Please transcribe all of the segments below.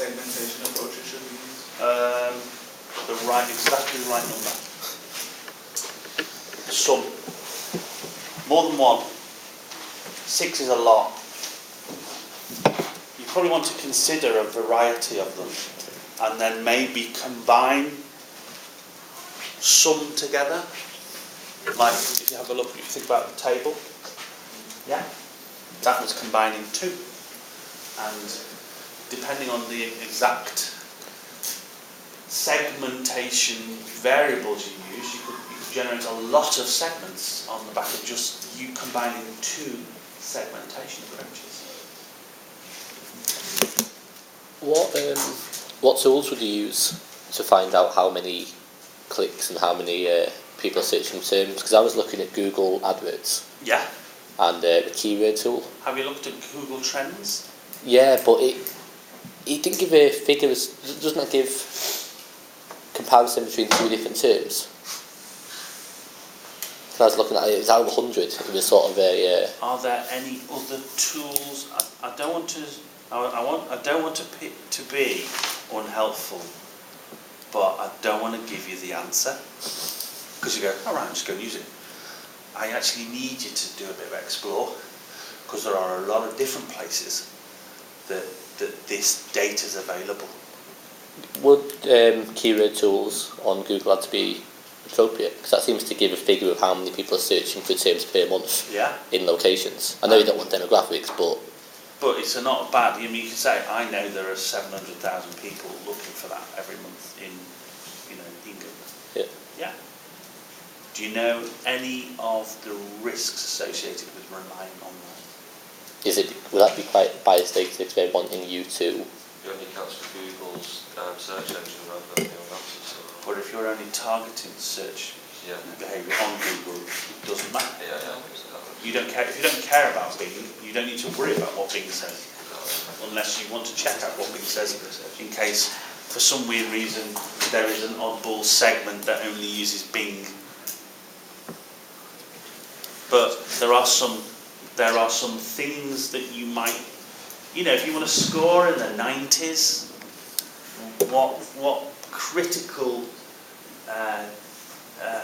segmentation approaches should we use? Exactly the right number. Some. More than one. 6 is a lot. You probably want to consider a variety of them and then maybe combine some together. Like if you have a look, if you think about the table, yeah, that was combining 2. And depending on the exact segmentation variables you use, you could generate a lot of segments on the back of just you combining 2 segmentation approaches. What tools would you use to find out how many clicks and how many people are searching terms? Because I was looking at Google AdWords. Yeah. And the keyword tool. Have you looked at Google Trends? Yeah, but it didn't give a figure. Doesn't it give comparison between 2 different terms? I was looking at it, it was out of 100. It was sort of a. Are there any other tools? I don't want to. I don't want to be unhelpful, but I don't want to give you the answer because you go, all right, I'm just going to use it. I actually need you to do a bit of explore because there are a lot of different places that this data is available. Would keyword tools on Google Ads be appropriate? Because that seems to give a figure of how many people are searching for terms per month. Yeah. In locations. I know you don't want demographics, but it's not bad. I mean, you can say I know there are 700,000 people looking for that every month in England. Yeah. Yeah. Do you know any of the risks associated with relying on that? Will that be quite biased data if they're wanting you to? You only counts for Google's search engine rather than anyone else's. But if you're only targeting search behaviour on Google, it doesn't matter. Yeah. You don't care if you don't care about Bing. You don't need to worry about what Bing says, unless you want to check out what Bing says in case, for some weird reason, there is an oddball segment that only uses Bing. But there are some things that you might, if you want to score in the 90s, what critical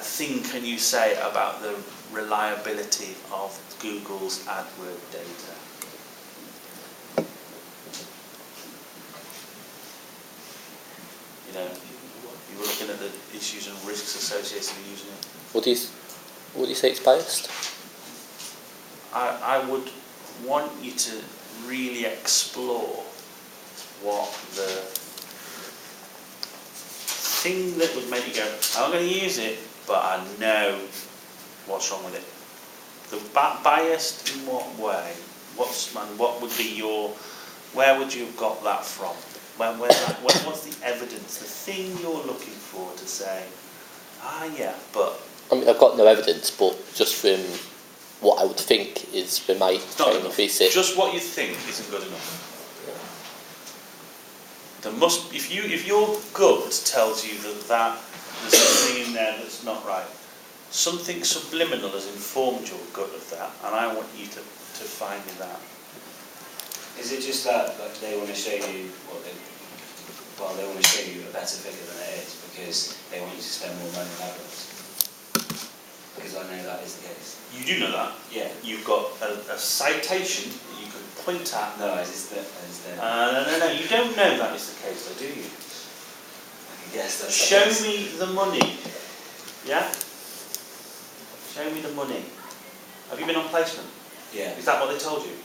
thing can you say about the reliability of Google's AdWord data? You were looking at the issues and risks associated with using it. Would you say it's biased? I would want you to really explore what the thing that would make you go, I'm going to use it, but I know what's wrong with it. The biased in what way? What would be where would you have got that from? What's the evidence? The thing you're looking for to say, but... I mean, I've got no evidence, but just from what I would think is we might try and increase it. Just what you think isn't good enough. There must, if your gut tells you that there's something in there that's not right, something subliminal has informed your gut of that, and I want you to find me that. Is it just that they want to show you they want to show you a better figure than it is because they want you to spend more money on AdWords? Because I know that is the case. You do know that? Yeah. You've got a citation that you could point at. No, No, you don't know that is the case though, do you? I can guess that's Show me the money. Yeah? Show me the money. Have you been on placement? Yeah. Is that what they told you?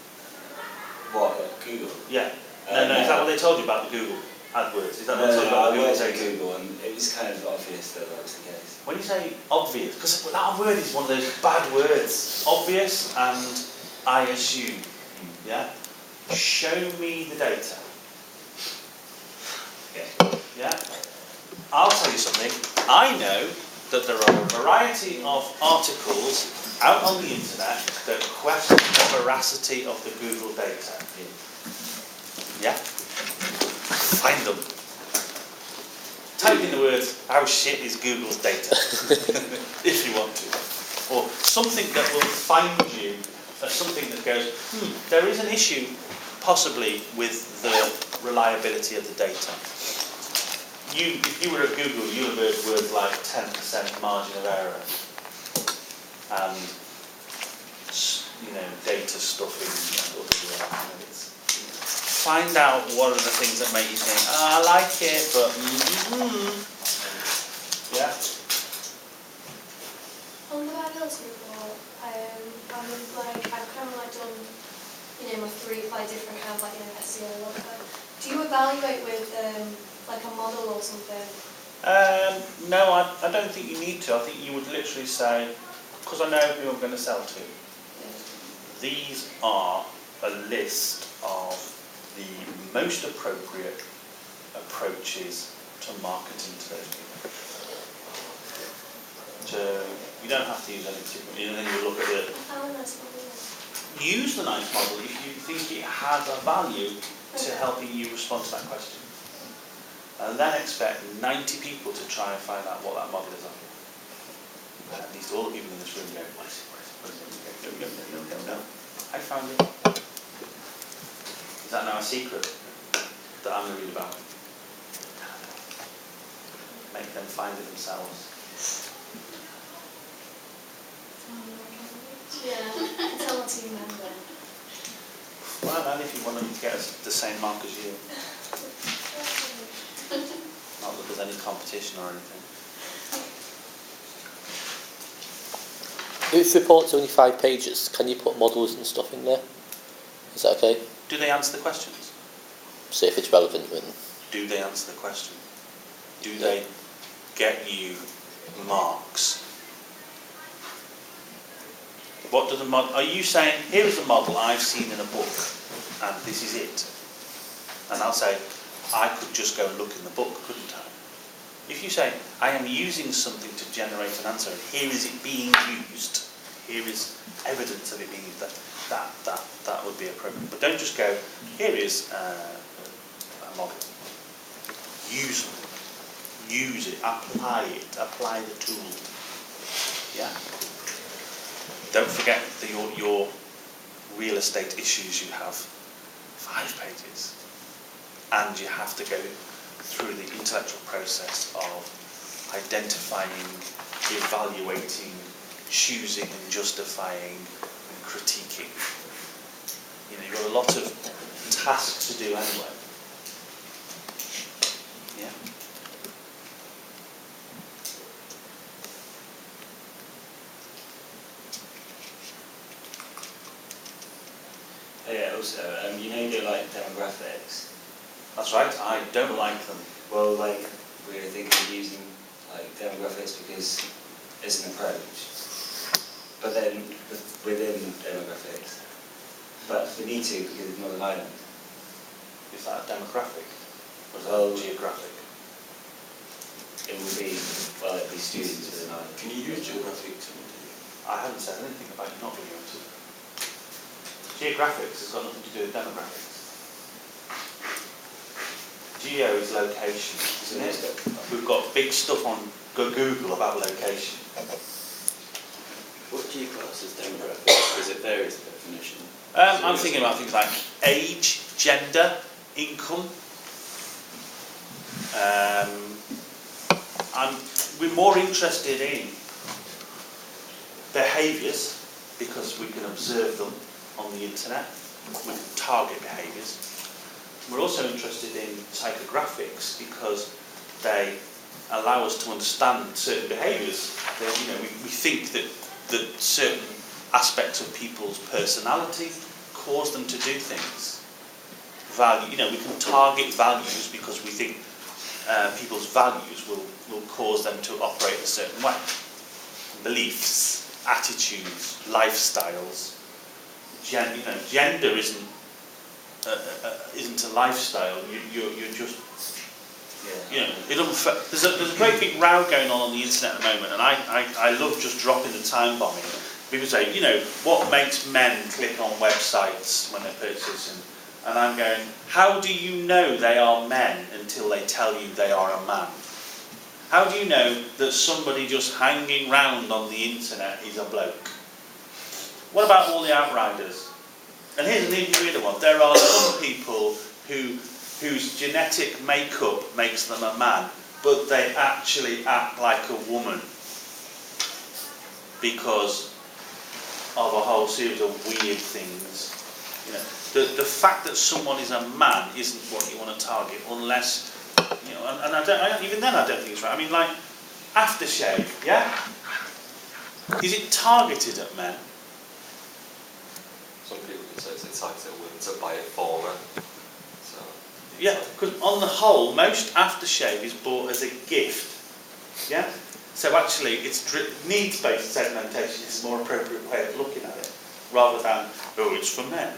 What, Google? Yeah. No, is that what they told you about the Google AdWords? Is that what they told you about I the worked at Google? Google and it was kind of obvious that was the case. When you say obvious, because that word is one of those bad words. Obvious and I assume. Yeah? Show me the data. Yeah? I'll tell you something. I know that there are a variety of articles out on the internet that question the veracity of the Google data. Yeah? Find them. Type in the words, how shit is Google's data? If you want to. Or something that will find you, something that goes, there is an issue possibly with the reliability of the data. If you were at Google, you'll have heard words like 10% margin of error and data stuffing and other find out what are the things that make you think, I like it, but yeah. On the viability report, I've kind of like done, my 3 different kind of SEO or whatever. Do you evaluate with like a model or something? No, I don't think you need to. I think you would literally say, because I know who I'm going to sell to, these are a list of the most appropriate approaches to marketing to those people. So you don't have to use any particular, and then you look at it. I found a nice model. Use the nice model if you think it has a value to helping you respond to that question. And then expect 90 people to try and find out what that model is on. At least all the people in this room go, what is it? No. I found it. Is that now a secret that I'm going to read about? Make them find it themselves. Yeah, tell my team member. Well, then if you want them to get the same mark as you. Not that there's any competition or anything. If reports are only 5 pages, can you put models and stuff in there? Is that okay? Do they answer the questions? So if it's relevant, then... Do they answer the question? Do they get you marks? What does the model... Are you saying, here is a model I've seen in a book, and this is it? And I'll say, I could just go and look in the book, couldn't I? If you say, I am using something to generate an answer, and here is it being used, here is evidence of it being used, that would be appropriate. But don't just go, here is a model. Use it, apply the tool. Yeah? Don't forget that your real estate issues, you have 5 pages. And you have to go through the intellectual process of identifying, evaluating, choosing and justifying and critiquing. You've got a lot of tasks to do anyway. Yeah? Oh yeah, also, you do like demographics. That's right, I don't like them. Well, we were thinking of using demographics because it's an approach, but then within demographics. But we need to because it's Northern Ireland. Is that demographic? Or is Well, that geographic? It would be, it'd be students within Ireland. Can you use geographic to... I haven't said anything about you not being able to. Geographics has got nothing to do with demographics. Geo is location, isn't it? We've got big stuff on Google about location. What do you class as demographics? Because it varies the definition. I'm thinking about things like age, gender, income. We're more interested in behaviours because we can observe them on the internet. We can target behaviours. We're also interested in psychographics because they allow us to understand certain behaviours. We think that certain aspects of people's personality cause them to do things. We can target values because we think people's values will cause them to operate a certain way. Beliefs, attitudes, lifestyles. Gender isn't a lifestyle. You're just it doesn't. There's a great big row going on the internet at the moment, and I love just dropping the time bombing. People say, what makes men click on websites when they purchase, and I'm going, how do you know they are men until they tell you they are a man? How do you know that somebody just hanging round on the internet is a bloke? What about all the outriders? And here's an even weirder one. There are some people who whose genetic makeup makes them a man, but they actually act like a woman because of a whole series of weird things. You know, the fact that someone is a man isn't what you want to target, unless, you know, and even then I don't think it's right. I mean, like, aftershave, yeah? Is it targeted at men? Some people can say it's targeted at women to buy it for them. So, Yeah, because on the whole, most aftershave is bought as a gift. Yeah? So actually, it's needs-based segmentation is a more appropriate way of looking at it, rather than, oh, it's for men.